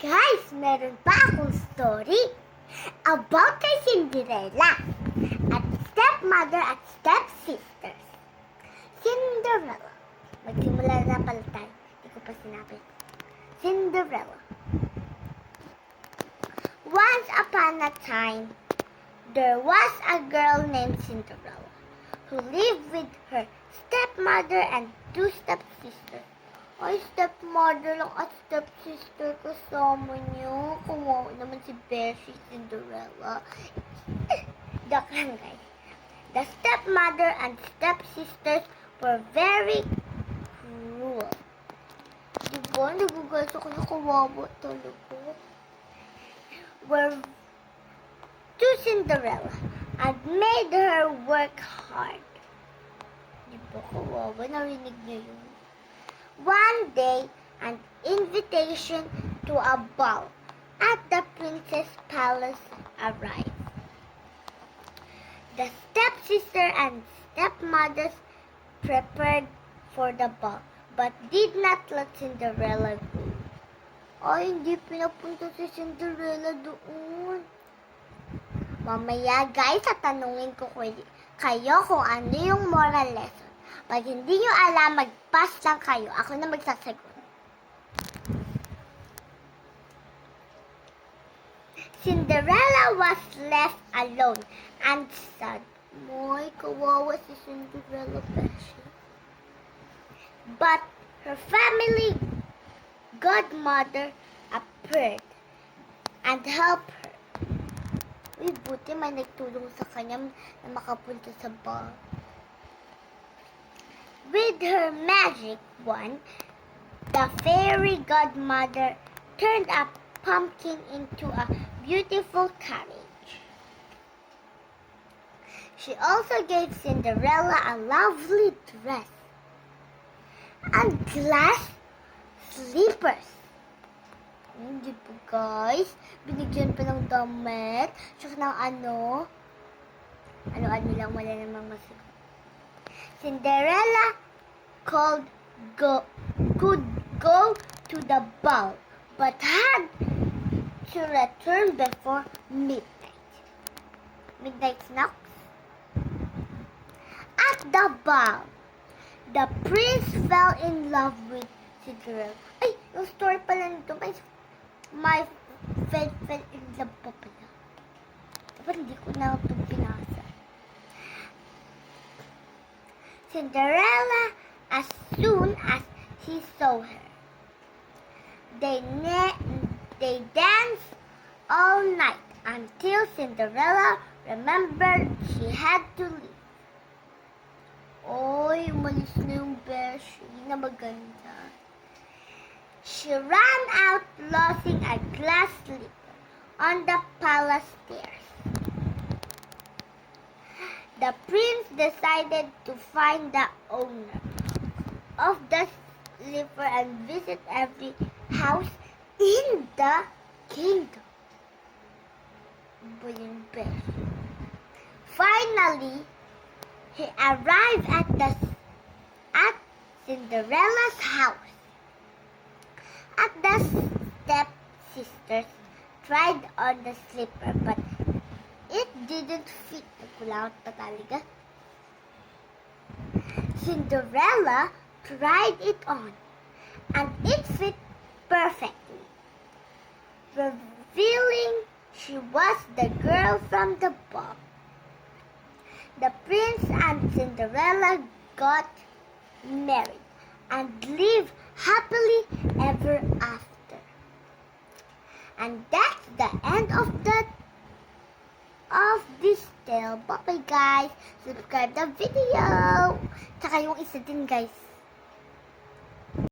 Guys, meron pa akong story about kay Cinderella at stepmother at stepsisters. Cinderella. Magsimula na pala tayo. Hindi ko pa sinabi. Cinderella. Once upon a time, there was a girl named Cinderella who lived with her stepmother and two stepsisters. Ay, stepmother lang at stepsister kasama niyo. Kawawa naman si Beshi, Cinderella. Joke lang, guys. The stepmother and stepsisters were very cruel. Diba? Nagugas ako na kawawa talaga. Were to Cinderella and made her work hard. Diba? Kawawa. Narinig niyo yun. One day, an invitation to a ball at the princess palace arrived. The stepsister and stepmothers prepared for the ball, but did not let Cinderella go. Ay, hindi pinapunta si Cinderella doon. Mamaya, guys, tatanungin ko kayo kung ano yung moral lesson. Pag hindi nyo alam, mag-pass lang kayo. Ako na magsasagot. Cinderella was left alone and sad. Moy, kawawa si Cinderella, Beshi. But her family godmother appeared and helped her. Uy, buti may nagtulong sa kanya na makapunta sa ball. With her magic wand, the fairy godmother turned a pumpkin into a beautiful carriage. She also gave Cinderella a lovely dress and glass slippers. Hindi po, guys. Binigyan pa ng damit. Tsaka ng ano lang, wala namang masagot. Cinderella could go to the ball, but had to return before midnight. Midnight knocks. At the ball, the prince fell in love with Cinderella. Ay, yung story pala nito, my fell in love pa pala. Dapat hindi ko na ito pinasa. Cinderella, as soon as he saw her, they danced all night until Cinderella remembered she had to leave. Oy, umalis na yung Beshi na maganda. She ran out, losing a glass slipper on the palace stairs. The prince decided to find the owner of the slipper and visit every house in the kingdom. Finally, he arrived at Cinderella's house. At the stepsisters tried on the slipper, but it didn't fit. Nagkulawat pa talaga. Cinderella tried it on, and it fit perfectly, revealing she was the girl from the ball. The prince and Cinderella got married and lived happily ever after. And that's the end of this tale. Bye-bye, guys. Subscribe the video. Tsaka yung isa din, guys.